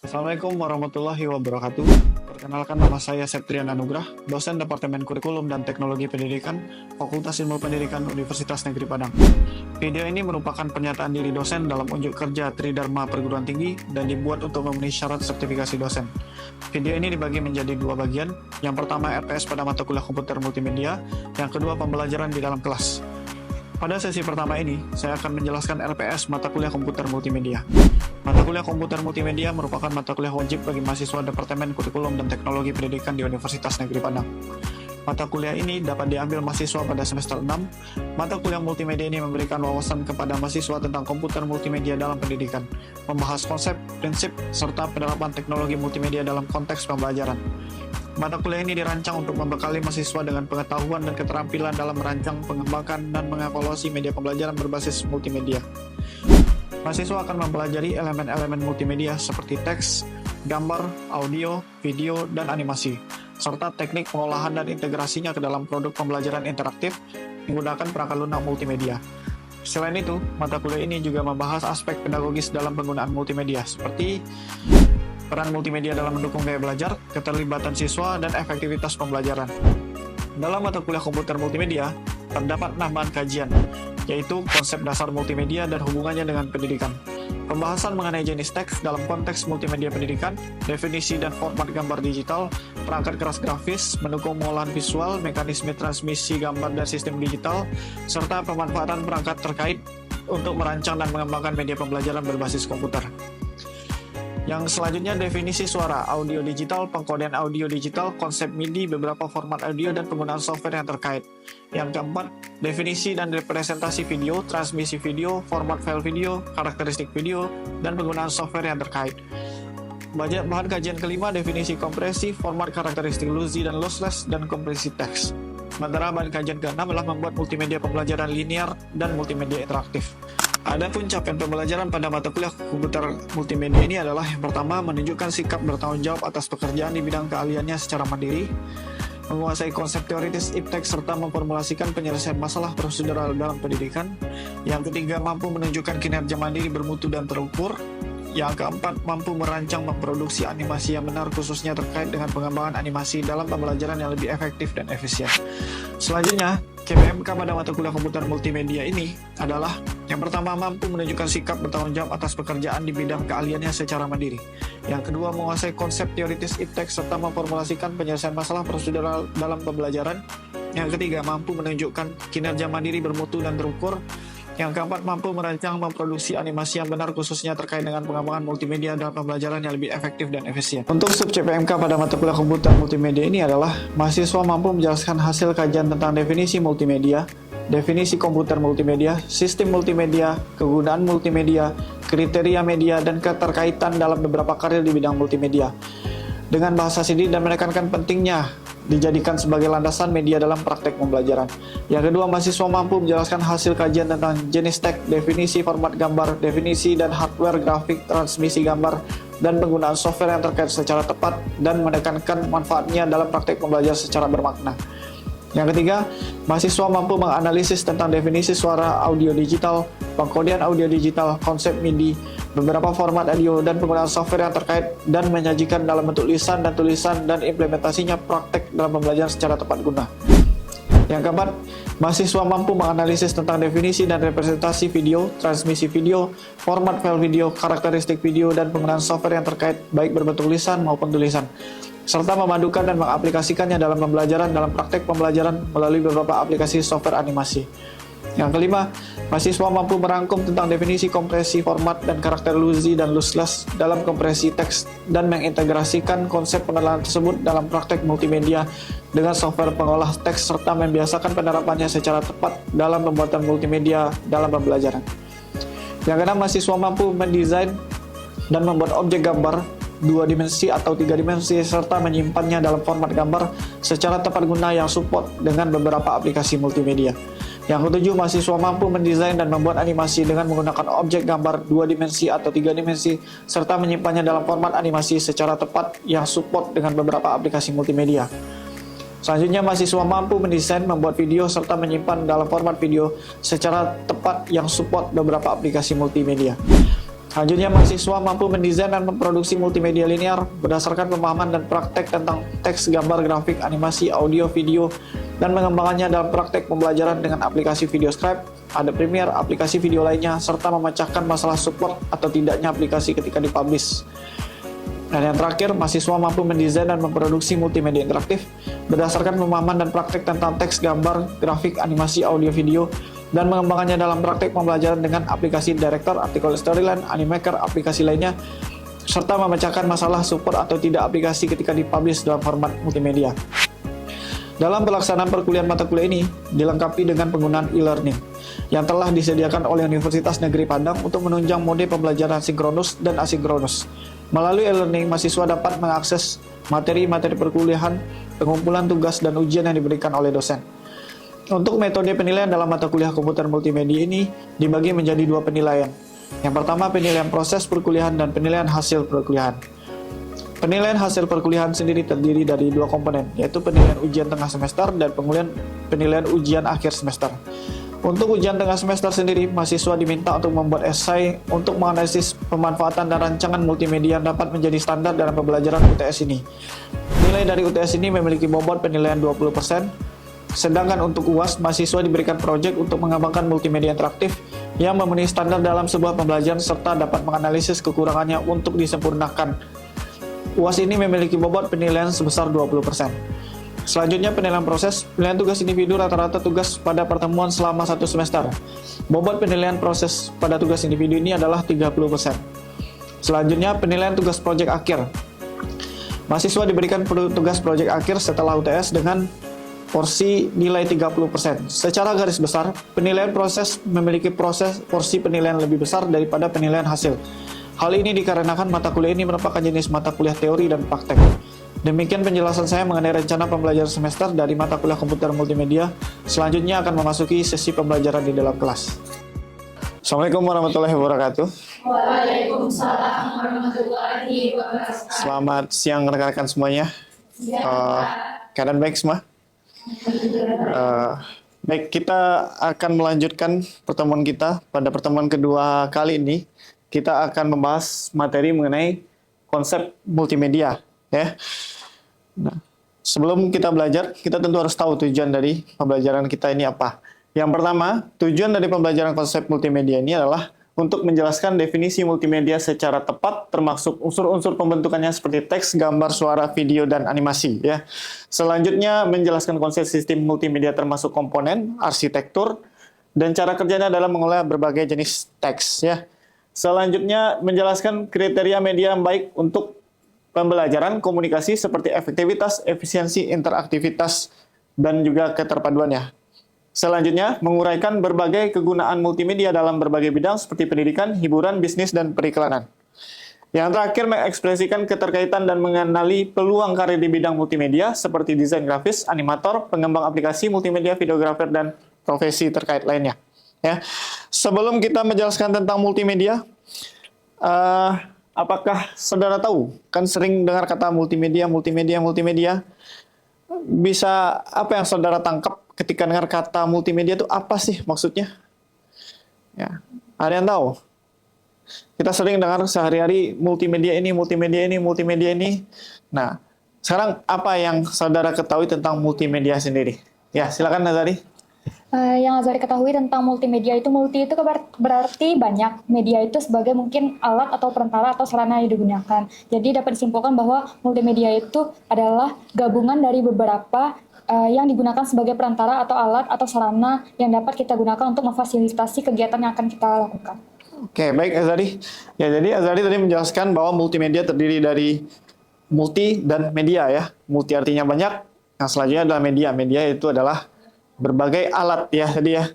Assalamualaikum warahmatullahi wabarakatuh. Perkenalkan, nama saya Septrian Anugrah, dosen Departemen Kurikulum dan Teknologi Pendidikan, Fakultas Ilmu Pendidikan Universitas Negeri Padang. Video ini merupakan pernyataan diri dosen dalam unjuk kerja Tridharma Perguruan Tinggi dan dibuat untuk memenuhi syarat sertifikasi dosen. Video ini dibagi menjadi dua bagian. Yang pertama RPS pada mata kuliah komputer multimedia, yang kedua pembelajaran di dalam kelas. Pada sesi pertama ini, saya akan menjelaskan RPS mata kuliah komputer multimedia. Mata kuliah komputer multimedia merupakan mata kuliah wajib bagi mahasiswa Departemen Kurikulum dan Teknologi Pendidikan di Universitas Negeri Padang. Mata kuliah ini dapat diambil mahasiswa pada semester 6. Mata kuliah multimedia ini memberikan wawasan kepada mahasiswa tentang komputer multimedia dalam pendidikan, membahas konsep, prinsip, serta penerapan teknologi multimedia dalam konteks pembelajaran. Mata kuliah ini dirancang untuk membekali mahasiswa dengan pengetahuan dan keterampilan dalam merancang, mengembangkan, dan mengevaluasi media pembelajaran berbasis multimedia. Mahasiswa akan mempelajari elemen-elemen multimedia seperti teks, gambar, audio, video, dan animasi, serta teknik pengolahan dan integrasinya ke dalam produk pembelajaran interaktif menggunakan perangkat lunak multimedia. Selain itu, mata kuliah ini juga membahas aspek pedagogis dalam penggunaan multimedia, seperti peran multimedia dalam mendukung gaya belajar, keterlibatan siswa, dan efektivitas pembelajaran. Dalam mata kuliah komputer multimedia, terdapat 6 bahan kajian, yaitu konsep dasar multimedia dan hubungannya dengan pendidikan, pembahasan mengenai jenis teks dalam konteks multimedia pendidikan, definisi dan format gambar digital, perangkat keras grafis, mendukung pengolahan visual, mekanisme transmisi gambar dan sistem digital, serta pemanfaatan perangkat terkait untuk merancang dan mengembangkan media pembelajaran berbasis komputer. Yang selanjutnya definisi suara, audio digital, pengkodean audio digital, konsep MIDI, beberapa format audio, dan penggunaan software yang terkait. Yang keempat, definisi dan representasi video, transmisi video, format file video, karakteristik video, dan penggunaan software yang terkait. Bahan kajian kelima, definisi kompresi, format karakteristik lossy dan lossless, dan kompresi teks. Sementara bahan kajian keenam adalah membuat multimedia pembelajaran linear dan multimedia interaktif. Adapun capaian pembelajaran pada mata kuliah komputer multimedia ini adalah yang pertama, menunjukkan sikap bertanggung jawab atas pekerjaan di bidang keahliannya secara mandiri, menguasai konsep teoritis iptek serta memformulasikan penyelesaian masalah prosedural dalam pendidikan. Yang ketiga, mampu menunjukkan kinerja mandiri bermutu dan terukur. Yang keempat, mampu merancang memproduksi animasi yang benar khususnya terkait dengan pengembangan animasi dalam pembelajaran yang lebih efektif dan efisien. Selanjutnya, KPMK pada mata kuliah komputer multimedia ini adalah yang pertama, mampu menunjukkan sikap bertanggung jawab atas pekerjaan di bidang keahliannya secara mandiri. Yang kedua, menguasai konsep teoritis iptek serta memformulasikan penyelesaian masalah prosedural dalam pembelajaran. Yang ketiga, mampu menunjukkan kinerja mandiri bermutu dan terukur. Yang keempat, mampu merancang memproduksi animasi yang benar khususnya terkait dengan pengembangan multimedia dalam pembelajaran yang lebih efektif dan efisien. Untuk sub CPMK pada mata kuliah komputer multimedia ini adalah mahasiswa mampu menjelaskan hasil kajian tentang definisi multimedia, definisi komputer multimedia, sistem multimedia, kegunaan multimedia, kriteria media, dan keterkaitan dalam beberapa karya di bidang multimedia dengan bahasa sendiri dan menekankan pentingnya dijadikan sebagai landasan media dalam praktek pembelajaran. Yang kedua, mahasiswa mampu menjelaskan hasil kajian tentang jenis teks, definisi format gambar, definisi dan hardware grafik, transmisi gambar, dan penggunaan software yang terkait secara tepat dan menekankan manfaatnya dalam praktek pembelajaran secara bermakna. Yang ketiga, mahasiswa mampu menganalisis tentang definisi suara audio digital, pengkodean audio digital, konsep MIDI, beberapa format audio, dan penggunaan software yang terkait dan menyajikan dalam bentuk lisan dan tulisan dan implementasinya praktek dalam pembelajaran secara tepat guna. Yang keempat, mahasiswa mampu menganalisis tentang definisi dan representasi video, transmisi video, format file video, karakteristik video, dan penggunaan software yang terkait baik berbentuk lisan maupun tulisan, serta memadukan dan mengaplikasikannya dalam pembelajaran dalam praktek pembelajaran melalui beberapa aplikasi software animasi. Yang kelima, mahasiswa mampu merangkum tentang definisi kompresi, format, dan karakter lossy dan lossless dalam kompresi teks dan mengintegrasikan konsep pengenalan tersebut dalam praktek multimedia dengan software pengolah teks serta membiasakan penerapannya secara tepat dalam pembuatan multimedia dalam pembelajaran. Yang keenam, mahasiswa mampu mendesain dan membuat objek gambar 2 dimensi atau 3 dimensi serta menyimpannya dalam format gambar secara tepat guna yang support dengan beberapa aplikasi multimedia. Yang ketujuh, mahasiswa mampu mendesain dan membuat animasi dengan menggunakan objek gambar 2 dimensi atau 3 dimensi serta menyimpannya dalam format animasi secara tepat yang support dengan beberapa aplikasi multimedia. Selanjutnya, mahasiswa mampu mendesain, membuat video serta menyimpan dalam format video secara tepat yang support beberapa aplikasi multimedia. Selanjutnya, mahasiswa mampu mendesain dan memproduksi multimedia linear berdasarkan pemahaman dan praktek tentang teks, gambar, grafik, animasi, audio, video, dan mengembangkannya dalam praktek pembelajaran dengan aplikasi VideoScribe, Adobe Premiere, aplikasi video lainnya, serta memecahkan masalah support atau tidaknya aplikasi ketika dipublish. Dan yang terakhir, mahasiswa mampu mendesain dan memproduksi multimedia interaktif berdasarkan pemahaman dan praktek tentang teks, gambar, grafik, animasi, audio, video, dan mengembangkannya dalam praktek pembelajaran dengan aplikasi Director, Article Storyline, Animaker, aplikasi lainnya, serta memecahkan masalah support atau tidak aplikasi ketika dipublish dalam format multimedia. Dalam pelaksanaan perkuliahan mata kuliah ini dilengkapi dengan penggunaan e-learning yang telah disediakan oleh Universitas Negeri Padang untuk menunjang mode pembelajaran sinkronus dan asinkronus. Melalui e-learning, mahasiswa dapat mengakses materi-materi perkuliahan, pengumpulan tugas, dan ujian yang diberikan oleh dosen. Untuk metode penilaian dalam mata kuliah komputer multimedia ini dibagi menjadi dua penilaian. Yang pertama, penilaian proses perkuliahan dan penilaian hasil perkuliahan. Penilaian hasil perkuliahan sendiri terdiri dari dua komponen, yaitu penilaian ujian tengah semester dan penilaian ujian akhir semester. Untuk ujian tengah semester sendiri, mahasiswa diminta untuk membuat esai untuk menganalisis pemanfaatan dan rancangan multimedia yang dapat menjadi standar dalam pembelajaran UTS ini. Nilai dari UTS ini memiliki bobot penilaian 20%, sedangkan untuk UAS, mahasiswa diberikan proyek untuk mengembangkan multimedia interaktif yang memenuhi standar dalam sebuah pembelajaran serta dapat menganalisis kekurangannya untuk disempurnakan. UAS ini memiliki bobot penilaian sebesar 20%. Selanjutnya, penilaian proses. Penilaian tugas individu rata-rata tugas pada pertemuan selama 1 semester. Bobot penilaian proses pada tugas individu ini adalah 30%. Selanjutnya, penilaian tugas proyek akhir. Mahasiswa diberikan tugas proyek akhir setelah UTS dengan porsi nilai 30%. Secara garis besar, penilaian proses memiliki porsi penilaian lebih besar daripada penilaian hasil. Hal ini dikarenakan mata kuliah ini merupakan jenis mata kuliah teori dan praktek. Demikian penjelasan saya mengenai rencana pembelajaran semester dari mata kuliah komputer multimedia. Selanjutnya akan memasuki sesi pembelajaran di dalam kelas. Assalamualaikum warahmatullahi wabarakatuh. Waalaikumsalam warahmatullahi wabarakatuh. Selamat siang rekan-rekan semuanya. Keadaan baik semua? Baik, kita akan melanjutkan pertemuan kita. Pada pertemuan kedua kali ini, kita akan membahas materi mengenai konsep multimedia. Ya. Nah, sebelum kita belajar, kita tentu harus tahu tujuan dari pembelajaran kita ini apa. Yang pertama, tujuan dari pembelajaran konsep multimedia ini adalah untuk menjelaskan definisi multimedia secara tepat, termasuk unsur-unsur pembentukannya seperti teks, gambar, suara, video, dan animasi. Ya. Selanjutnya, menjelaskan konsep sistem multimedia termasuk komponen, arsitektur, dan cara kerjanya dalam mengolah berbagai jenis teks. Ya. Selanjutnya, menjelaskan kriteria media yang baik untuk pembelajaran komunikasi seperti efektivitas, efisiensi, interaktivitas, dan juga keterpaduannya. Selanjutnya, menguraikan berbagai kegunaan multimedia dalam berbagai bidang seperti pendidikan, hiburan, bisnis, dan periklanan. Yang terakhir, mengekspresikan keterkaitan dan mengenali peluang karir di bidang multimedia seperti desain grafis, animator, pengembang aplikasi multimedia, videografer, dan profesi terkait lainnya. Ya. Sebelum kita menjelaskan tentang multimedia, apakah saudara tahu? Kan sering dengar kata multimedia. Bisa apa yang saudara tangkap ketika dengar kata multimedia itu apa sih maksudnya? Ya, ada yang tahu? Kita sering dengar sehari-hari multimedia ini. Nah, sekarang apa yang saudara ketahui tentang multimedia sendiri? Ya, silakan Nazari. Yang Azari ketahui tentang multimedia itu, multi itu berarti banyak. Media itu sebagai mungkin alat atau perantara atau sarana yang digunakan. Jadi dapat disimpulkan bahwa multimedia itu adalah gabungan dari beberapa yang digunakan sebagai perantara atau alat atau sarana yang dapat kita gunakan untuk memfasilitasi kegiatan yang akan kita lakukan. Oke, baik Azari. Ya, jadi Azari tadi menjelaskan bahwa multimedia terdiri dari multi dan media ya. Multi artinya banyak. Yang selanjutnya adalah media. Media itu adalah berbagai alat ya tadi ya.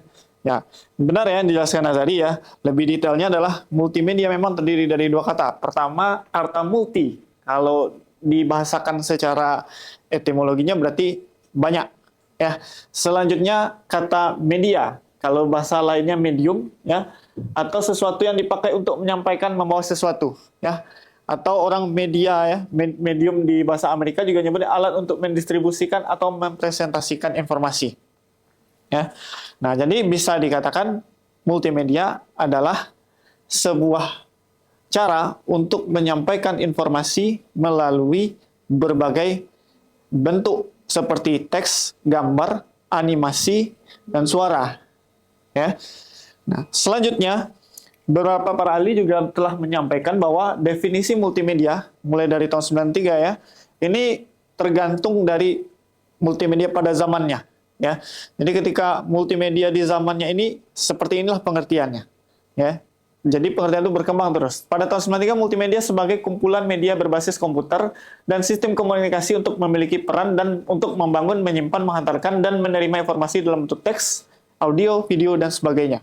Ya, benar ya yang dijelaskan Azari ya. Lebih detailnya adalah multimedia memang terdiri dari dua kata. Pertama, kata multi. Kalau dibahasakan secara etimologinya berarti banyak ya. Selanjutnya kata media. Kalau bahasa lainnya medium ya, atau sesuatu yang dipakai untuk menyampaikan, membawa sesuatu ya. Atau orang media ya, medium di bahasa Amerika juga nyebutnya alat untuk mendistribusikan atau mempresentasikan informasi. Ya. Nah, jadi bisa dikatakan multimedia adalah sebuah cara untuk menyampaikan informasi melalui berbagai bentuk seperti teks, gambar, animasi, dan suara. Ya. Nah, selanjutnya, beberapa para ahli juga telah menyampaikan bahwa definisi multimedia mulai dari tahun 93 ya, ini tergantung dari multimedia pada zamannya. Ya, jadi ketika multimedia di zamannya ini seperti inilah pengertiannya. Ya, jadi pengertian itu berkembang terus. Pada tahun 93, multimedia sebagai kumpulan media berbasis komputer dan sistem komunikasi untuk memiliki peran dan untuk membangun, menyimpan, menghantarkan, dan menerima informasi dalam bentuk teks, audio, video, dan sebagainya.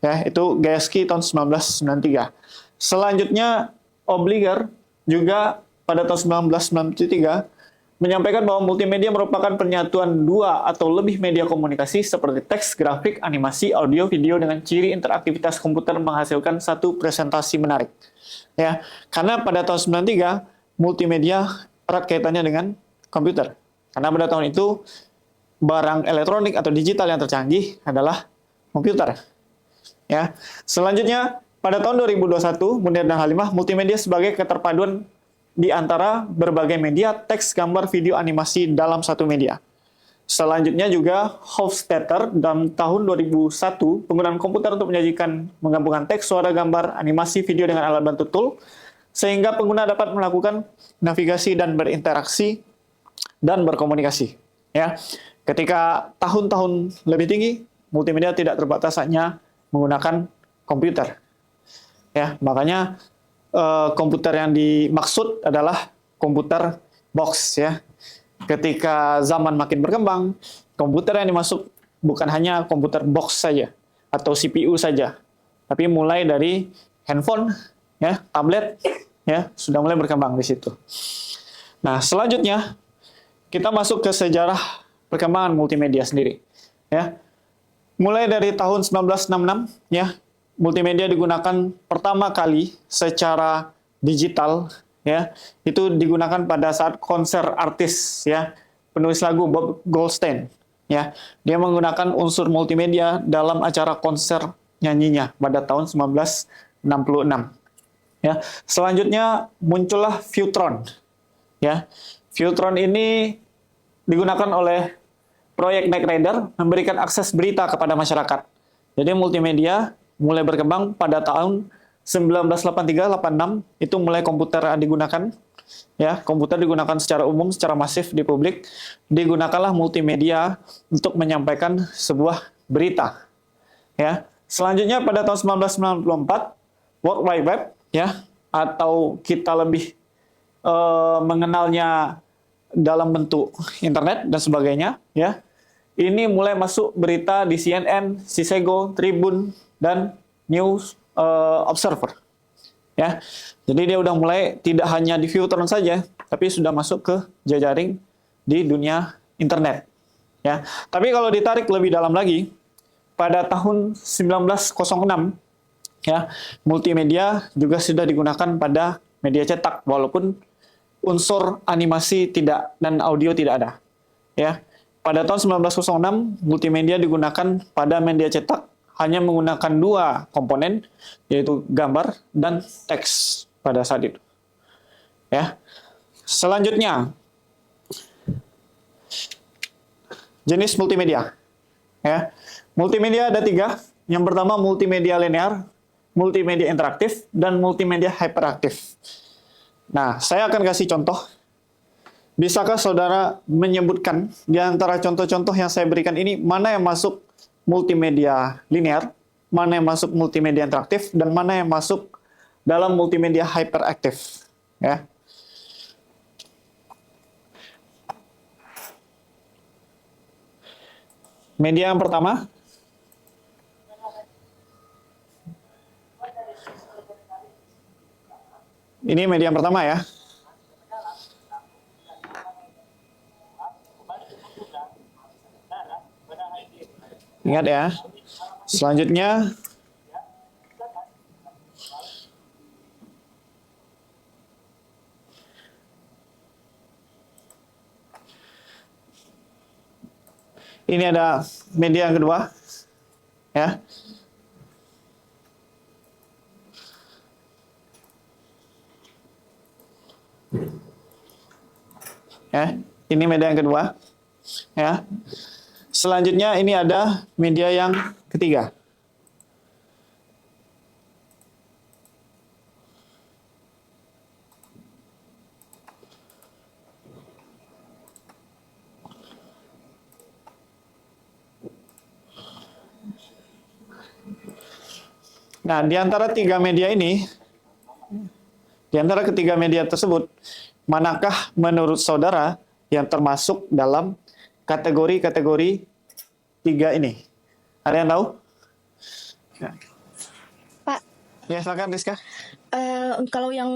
Ya, itu Gajewski tahun 1993. Selanjutnya, Obliger juga pada tahun 1993 menyampaikan bahwa multimedia merupakan penyatuan dua atau lebih media komunikasi seperti teks, grafik, animasi, audio, video dengan ciri interaktivitas komputer menghasilkan satu presentasi menarik. Ya, karena pada tahun 93 multimedia erat kaitannya dengan komputer. Karena pada tahun itu barang elektronik atau digital yang tercanggih adalah komputer. Ya. Selanjutnya pada tahun 2021 Munir dan Halimah, multimedia sebagai keterpaduan di antara berbagai media, teks, gambar, video, animasi dalam satu media. Selanjutnya juga Hofstadter dalam tahun 2001, penggunaan komputer untuk menggabungkan teks, suara, gambar, animasi, video dengan alat bantu tool, sehingga pengguna dapat melakukan navigasi dan berinteraksi dan berkomunikasi. Ya, ketika tahun-tahun lebih tinggi, multimedia tidak terbatas hanya menggunakan komputer. Ya, makanya komputer yang dimaksud adalah komputer box ya. Ketika zaman makin berkembang, komputer yang dimaksud bukan hanya komputer box saja atau CPU saja, tapi mulai dari handphone ya, tablet ya, sudah mulai berkembang di situ. Nah, selanjutnya kita masuk ke sejarah perkembangan multimedia sendiri ya. Mulai dari tahun 1966 ya, multimedia digunakan pertama kali secara digital ya, itu digunakan pada saat konser artis ya, penulis lagu Bob Goldstein ya, dia menggunakan unsur multimedia dalam acara konser nyanyinya pada tahun 1966 ya. Selanjutnya muncullah Viewtron ya. Viewtron ini digunakan oleh proyek Knight Rider memberikan akses berita kepada masyarakat. Jadi multimedia mulai berkembang pada tahun 1983-86, itu mulai komputer digunakan ya, komputer digunakan secara umum, secara masif di publik, digunakanlah multimedia untuk menyampaikan sebuah berita ya. Selanjutnya pada tahun 1994 World Wide Web ya, atau kita lebih mengenalnya dalam bentuk internet dan sebagainya ya. Ini mulai masuk berita di CNN, Sisego, Tribun, dan News Observer. Ya, jadi dia udah mulai tidak hanya di Viewtron saja, tapi sudah masuk ke jejaring di dunia internet. Ya, tapi kalau ditarik lebih dalam lagi, pada tahun 1906, ya, multimedia juga sudah digunakan pada media cetak, walaupun unsur animasi tidak dan audio tidak ada. Ya, pada tahun 1906, multimedia digunakan pada media cetak hanya menggunakan dua komponen, yaitu gambar dan teks pada saat itu. Ya. Selanjutnya, jenis multimedia. Ya. Multimedia ada tiga. Yang pertama multimedia linear, multimedia interaktif, dan multimedia hyperaktif. Nah, saya akan kasih contoh. Bisakah saudara menyebutkan di antara contoh-contoh yang saya berikan ini, mana yang masuk multimedia linear, mana yang masuk multimedia interaktif, dan mana yang masuk dalam multimedia hyperaktif. Ya. Media yang pertama, ini media yang pertama ya. Ingat ya. Selanjutnya, ini ada media yang kedua, ya. Ya, ini media yang kedua. Ya. Selanjutnya ini ada media yang ketiga. Nah, di antara tiga media ini, di antara ketiga media tersebut, manakah menurut saudara yang termasuk dalam kategori-kategori tiga ini? Ada yang tahu? Pak, Ya, silakan Rizka. kalau yang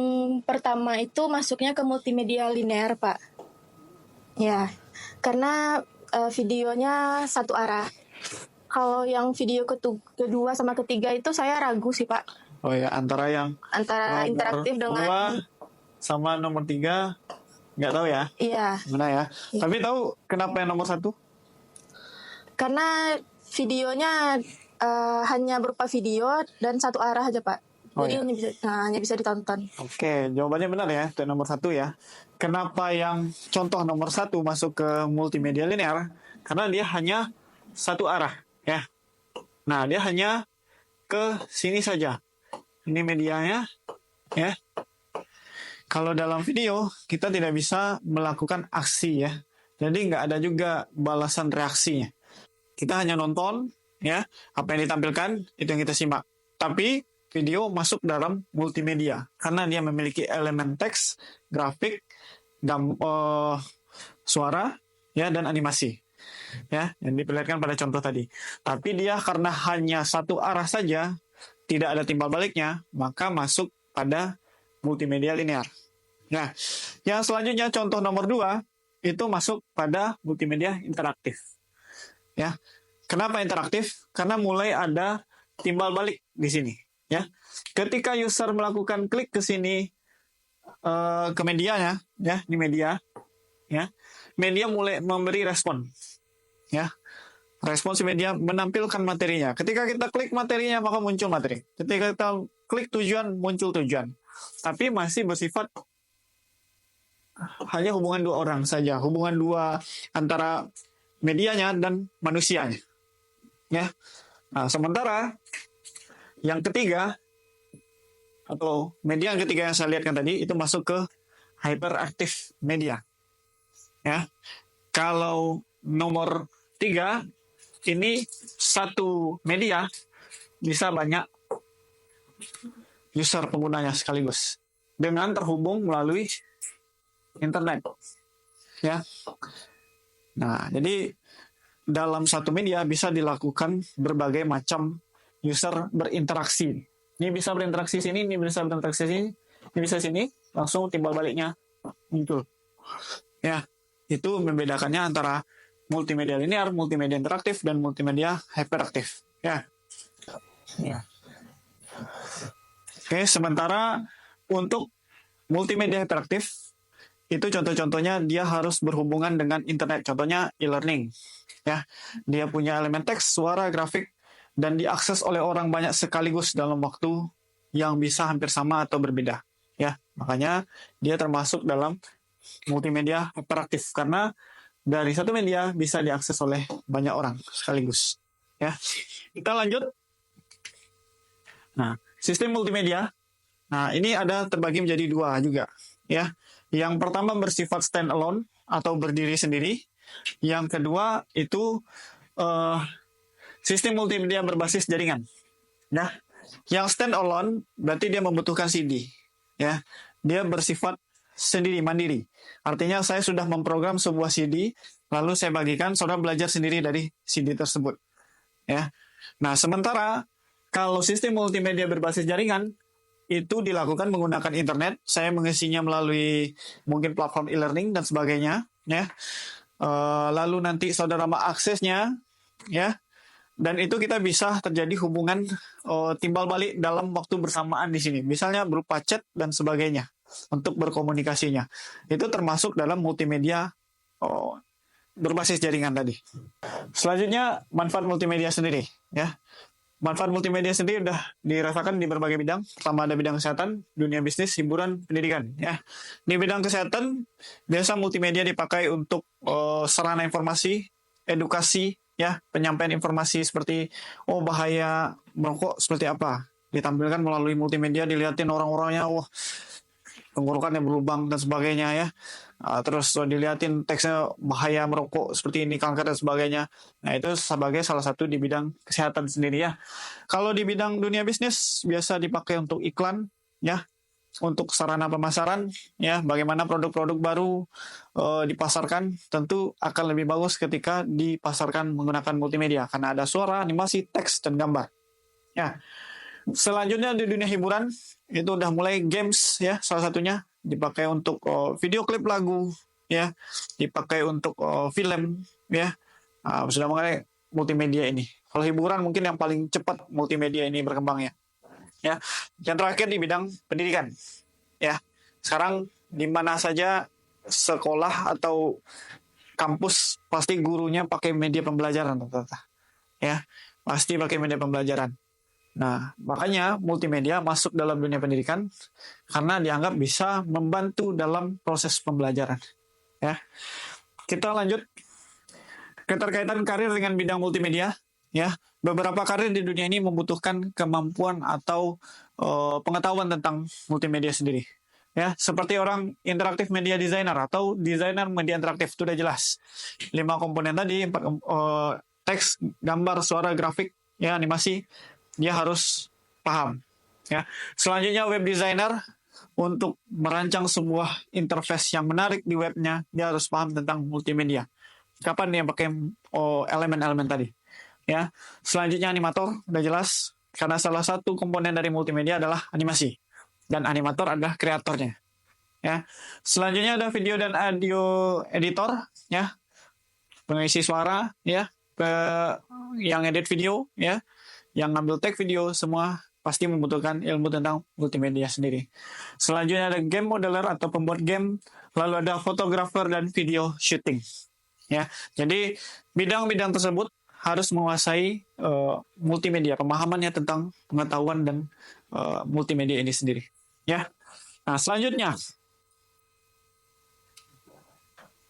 pertama itu masuknya ke multimedia linear, Pak. Ya, karena videonya satu arah. Kalau yang video kedua sama ketiga itu saya ragu sih, Pak. Oh ya, antara yang Antara interaktif nomor dengan... 2 sama nomor 3, nggak tahu ya? Iya, Mana ya? Iya. Tapi tahu kenapa yang nomor 1? karena videonya hanya berupa video dan satu arah aja, Pak. Oh, Jadi iya. hanya bisa ditonton. Oke, jawabannya benar ya, itu nomor 1 ya. Kenapa yang contoh nomor 1 masuk ke multimedia linear? Karena dia hanya satu arah, ya. Nah, dia hanya ke sini saja. Ini medianya, ya. Kalau dalam video, kita tidak bisa melakukan aksi, ya. Jadi nggak ada juga balasan reaksinya. Kita hanya nonton, ya, apa yang ditampilkan, itu yang kita simak. Tapi video masuk dalam multimedia karena dia memiliki elemen teks, grafik, suara, ya, dan animasi, ya, yang diperlihatkan pada contoh tadi. Tapi dia karena hanya satu arah saja, tidak ada timbal baliknya, maka masuk pada multimedia linear. Nah, yang selanjutnya contoh nomor 2 itu masuk pada multimedia interaktif. Ya, kenapa interaktif? Karena mulai ada timbal balik di sini. Ya, ketika user melakukan klik ke sini ke medianya, ya, ini media, ya, media mulai memberi respon, ya, respon si media menampilkan materinya. Ketika kita klik materinya maka muncul materi. Ketika kita klik tujuan muncul tujuan. Tapi masih bersifat hanya hubungan dua orang saja, hubungan dua antara medianya dan manusianya, ya. Nah, sementara yang ketiga atau media yang ketiga yang saya lihatkan tadi itu masuk ke hyperactive media, ya. Kalau nomor 3 ini satu media bisa banyak user penggunanya sekaligus dengan terhubung melalui internet, ya. Nah, jadi dalam satu media bisa dilakukan berbagai macam user berinteraksi. Ini bisa berinteraksi sini, ini bisa berinteraksi sini, ini bisa sini, langsung timbal baliknya muncul. Ya, itu membedakannya antara multimedia linear, multimedia interaktif, dan multimedia hyperaktif. Ya. Ya. Oke, sementara untuk multimedia interaktif itu contoh-contohnya dia harus berhubungan dengan internet. Contohnya e-learning. Ya, dia punya elemen teks, suara, grafik, dan diakses oleh orang banyak sekaligus dalam waktu yang bisa hampir sama atau berbeda. Ya, makanya dia termasuk dalam multimedia interaktif karena dari satu media bisa diakses oleh banyak orang sekaligus. Ya, kita lanjut. Nah, sistem multimedia. Nah, ini ada terbagi menjadi dua juga. Ya, yang pertama bersifat standalone atau berdiri sendiri. Yang kedua itu sistem multimedia berbasis jaringan. Nah, yang standalone berarti dia membutuhkan CD. Ya, dia bersifat sendiri mandiri. Artinya saya sudah memprogram sebuah CD, lalu saya bagikan, saudara belajar sendiri dari CD tersebut. Ya. Nah, sementara kalau sistem multimedia berbasis jaringan itu dilakukan menggunakan internet, saya mengisinya melalui mungkin platform e-learning dan sebagainya, ya. Lalu nanti saudara mengaksesnya, ya. Dan itu kita bisa terjadi hubungan timbal balik dalam waktu bersamaan di sini. Misalnya berupa chat dan sebagainya untuk berkomunikasinya. Itu termasuk dalam multimedia berbasis jaringan tadi. Selanjutnya manfaat multimedia sendiri, ya. Manfaat multimedia sendiri udah dirasakan di berbagai bidang. Pertama ada bidang kesehatan, dunia bisnis, hiburan, pendidikan. Ya, di bidang kesehatan biasa multimedia dipakai untuk sarana informasi, edukasi, ya, penyampaian informasi seperti bahaya merokok seperti apa. Ditampilkan melalui multimedia, dilihatin orang-orangnya, tenggorokannya berlubang dan sebagainya ya. Terus dilihatin teksnya bahaya merokok seperti ini, kanker dan sebagainya. Nah, itu sebagai salah satu di bidang kesehatan sendiri ya. Kalau di bidang dunia bisnis biasa dipakai untuk iklan ya, untuk sarana pemasaran ya, bagaimana produk-produk baru dipasarkan, tentu akan lebih bagus ketika dipasarkan menggunakan multimedia karena ada suara, animasi, teks dan gambar. Ya. Selanjutnya di dunia hiburan itu udah mulai games ya, salah satunya dipakai untuk video klip lagu ya, dipakai untuk film ya. Sudah mulai multimedia ini. Kalau hiburan mungkin yang paling cepat multimedia ini berkembangnya. Ya. Yang terakhir di bidang pendidikan. Ya. Sekarang di mana saja sekolah atau kampus pasti gurunya pakai media pembelajaran rata-rata. Ya. Pasti pakai media pembelajaran. Nah, makanya multimedia masuk dalam dunia pendidikan karena dianggap bisa membantu dalam proses pembelajaran. Ya, kita lanjut. Keterkaitan karir dengan bidang multimedia. Ya, beberapa karir di dunia ini membutuhkan kemampuan atau pengetahuan tentang multimedia sendiri. Ya, seperti orang interaktif media designer atau desainer media interaktif, itu sudah jelas. 5 komponen tadi, teks, gambar, suara, grafik, ya, animasi. Dia harus paham. Ya. Selanjutnya web designer, untuk merancang sebuah interface yang menarik di webnya, dia harus paham tentang multimedia. Kapan dia pakai elemen-elemen tadi. Ya. Selanjutnya animator, udah jelas. Karena salah satu komponen dari multimedia adalah animasi. Dan animator adalah kreatornya. Ya. Selanjutnya ada video dan audio editor, ya. Pengisi suara, ya. Yang edit video, ya. Yang ngambil tag video, semua pasti membutuhkan ilmu tentang multimedia sendiri. Selanjutnya ada game modeler atau pembuat game, lalu ada fotografer dan video shooting. Ya, jadi bidang-bidang tersebut harus menguasai multimedia, pemahamannya tentang pengetahuan dan multimedia ini sendiri. Ya, nah selanjutnya,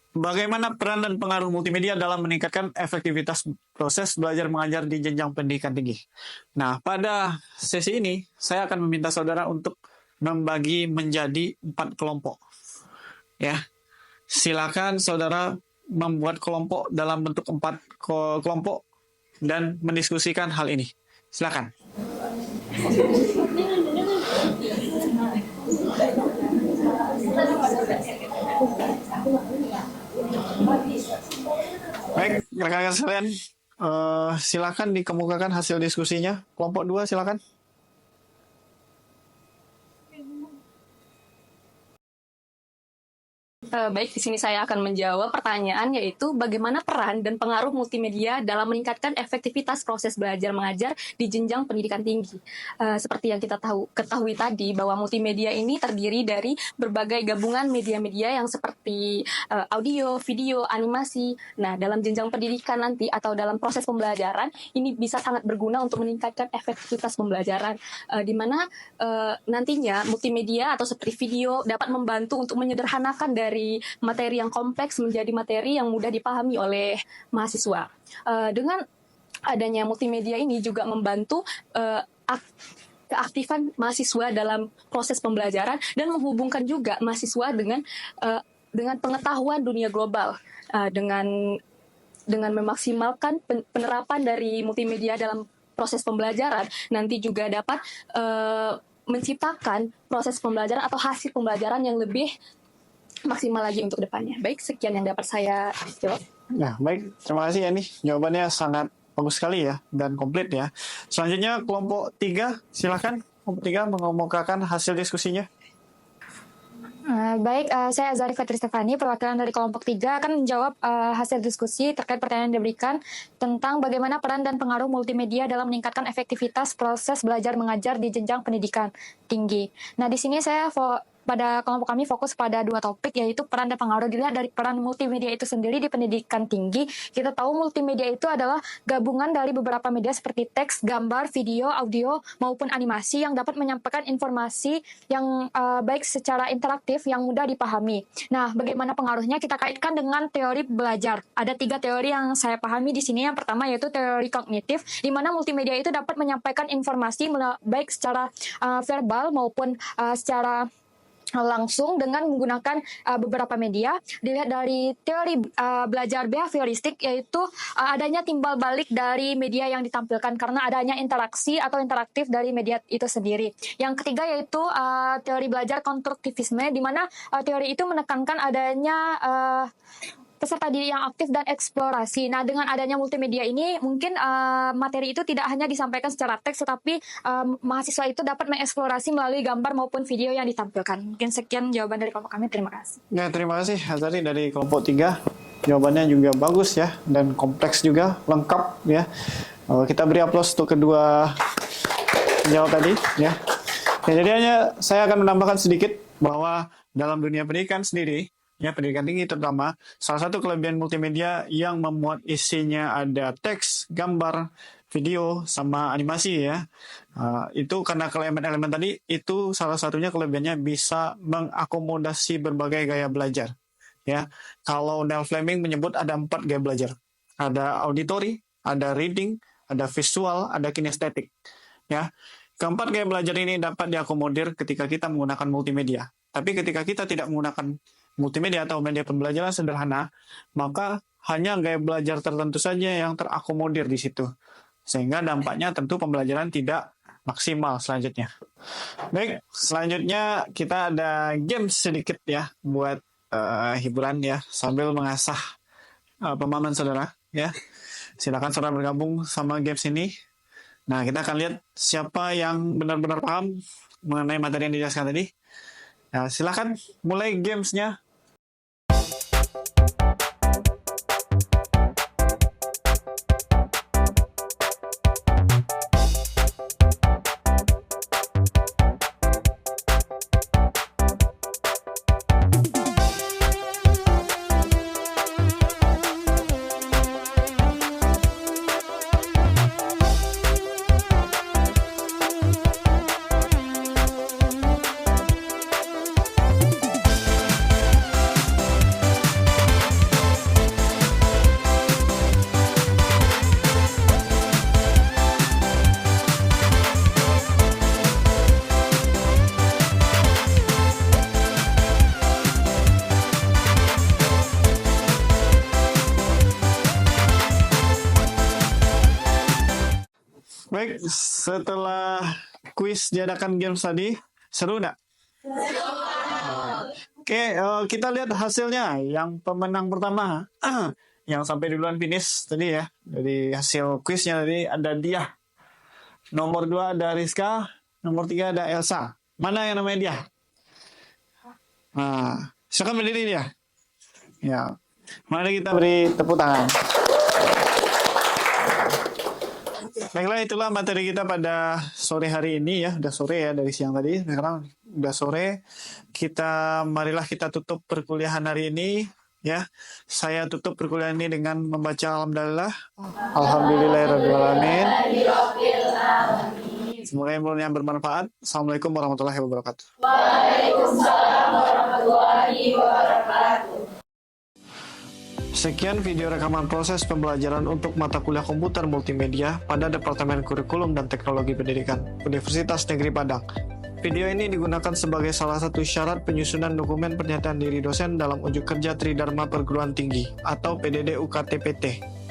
bagaimana peran dan pengaruh multimedia dalam meningkatkan efektivitas proses belajar mengajar di jenjang pendidikan tinggi. Nah, pada sesi ini, saya akan meminta saudara untuk membagi menjadi 4 kelompok. Ya, silakan saudara membuat kelompok dalam bentuk 4 kelompok dan mendiskusikan hal ini. Silakan. Baik, rekan-rekan sekalian, silakan dikemukakan hasil diskusinya. Kelompok 2 silakan. Baik, di sini saya akan menjawab pertanyaan, yaitu bagaimana peran dan pengaruh multimedia dalam meningkatkan efektivitas proses belajar mengajar di jenjang pendidikan tinggi. Seperti yang kita ketahui tadi, bahwa multimedia ini terdiri dari berbagai gabungan media-media yang seperti audio, video, animasi. Nah, dalam jenjang pendidikan nanti atau dalam proses pembelajaran, ini bisa sangat berguna untuk meningkatkan efektivitas pembelajaran, di mana nantinya multimedia atau seperti video dapat membantu untuk menyederhanakan dari materi yang kompleks menjadi materi yang mudah dipahami oleh mahasiswa. Dengan adanya multimedia ini juga membantu keaktifan mahasiswa dalam proses pembelajaran dan menghubungkan juga mahasiswa dengan pengetahuan dunia global, dengan memaksimalkan penerapan dari multimedia dalam proses pembelajaran, nanti juga dapat menciptakan proses pembelajaran atau hasil pembelajaran yang lebih maksimal lagi untuk depannya. Baik, sekian yang dapat saya jawab. Nah, baik. Terima kasih ya nih. Jawabannya sangat bagus sekali ya dan komplit ya. Selanjutnya kelompok 3, silakan. Kelompok 3 mengemukakan hasil diskusinya. Baik, saya Azari Fitri Stefani, perwakilan dari kelompok 3 akan menjawab hasil diskusi terkait pertanyaan yang diberikan tentang bagaimana peran dan pengaruh multimedia dalam meningkatkan efektivitas proses belajar mengajar di jenjang pendidikan tinggi. Nah, di sini saya pada kelompok kami fokus pada dua topik, yaitu peran dan pengaruh. Dilihat dari peran multimedia itu sendiri di pendidikan tinggi, kita tahu multimedia itu adalah gabungan dari beberapa media seperti teks, gambar, video, audio, maupun animasi yang dapat menyampaikan informasi yang baik secara interaktif yang mudah dipahami. Nah, bagaimana pengaruhnya kita kaitkan dengan teori belajar. Ada 3 teori yang saya pahami di sini. Yang pertama yaitu teori kognitif, di mana multimedia itu dapat menyampaikan informasi baik secara verbal maupun secara langsung dengan menggunakan beberapa media. Dilihat dari teori belajar behavioristik, yaitu adanya timbal balik dari media yang ditampilkan karena adanya interaksi atau interaktif dari media itu sendiri. Yang ketiga yaitu teori belajar konstruktivisme, di mana teori itu menekankan adanya peserta didik yang aktif dan eksplorasi. Nah, dengan adanya multimedia ini, mungkin materi itu tidak hanya disampaikan secara teks, tetapi mahasiswa itu dapat mengeksplorasi melalui gambar maupun video yang ditampilkan. Mungkin sekian jawaban dari kelompok kami. Terima kasih. Ya, terima kasih Azari dari kelompok 3. Jawabannya juga bagus ya, dan kompleks juga, lengkap ya. Kita beri aplaus untuk kedua jawab tadi ya. Jadi hanya saya akan menambahkan sedikit bahwa dalam dunia pendidikan sendiri, ya, pendidikan tinggi terutama, salah satu kelebihan multimedia yang memuat isinya ada teks, gambar, video, sama animasi ya. Itu karena elemen-elemen tadi, itu salah satunya kelebihannya bisa mengakomodasi berbagai gaya belajar. Ya, kalau Neil Fleming menyebut ada 4 gaya belajar. Ada auditory, ada reading, ada visual, ada kinestetik. Ya, keempat gaya belajar ini dapat diakomodir ketika kita menggunakan multimedia. Tapi ketika kita tidak menggunakan multimedia atau media pembelajaran sederhana, maka hanya gaya belajar tertentu saja yang terakomodir di situ. Sehingga dampaknya tentu pembelajaran tidak maksimal selanjutnya. Baik, selanjutnya kita ada games sedikit ya, buat hiburan ya, sambil mengasah pemahaman saudara ya. Silakan saudara bergabung sama games ini. Nah, kita akan lihat siapa yang benar-benar paham mengenai materi yang dijelaskan tadi. Nah, silakan mulai gamesnya. Baik, setelah kuis diadakan games tadi, seru nggak? Oke, kita lihat hasilnya. Yang pemenang pertama, yang sampai duluan finish tadi ya, dari hasil kuisnya tadi ada dia. Nomor 2 ada Rizka, nomor 3 ada Elsa. Mana yang namanya dia? Nah, silakan berdiri dia. Ya, mari kita beri tepuk tangan. Baiklah, itulah materi kita pada sore hari ini ya. Udah sore ya dari siang tadi. Sekarang udah sore. Marilah kita tutup perkuliahan hari ini ya. Saya tutup perkuliahan ini dengan membaca alhamdulillah. Alhamdulillahirrahmanirrahim. Semoga yang bermanfaat. Assalamualaikum warahmatullahi wabarakatuh. Waalaikumsalam warahmatullahi wabarakatuh. Sekian video rekaman proses pembelajaran untuk mata kuliah komputer multimedia pada Departemen Kurikulum dan Teknologi Pendidikan Universitas Negeri Padang. Video ini digunakan sebagai salah satu syarat penyusunan dokumen pernyataan diri dosen dalam Unjuk Kerja Tridharma Perguruan Tinggi atau PDD UKT PT.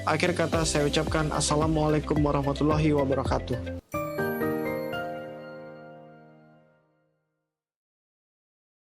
Akhir kata saya ucapkan Assalamualaikum warahmatullahi wabarakatuh.